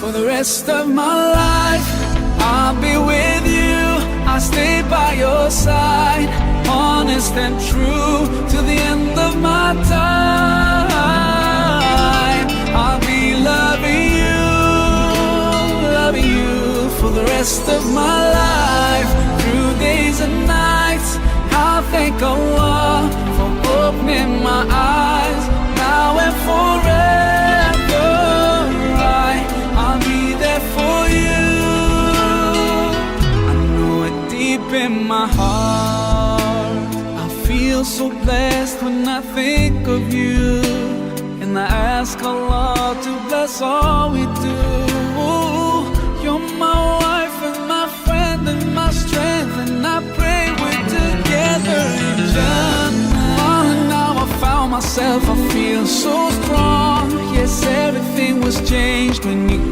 For the rest of my life, I'll be with you. I'll stay by your side, honest and true, to the end of my time. I'll be loving you for the rest of my life, through days and nights. I'll thank Allah for opening my eyes, now and forever. I'll be there for you. I know it deep in my heart. I feel so blessed when I think of you, and I ask Allah to bless all we do. You're my wife and my friend and my strength, and I pray we're together in Jannah. Oh, now I found myself, I feel so strong. Yes, everything was changed when you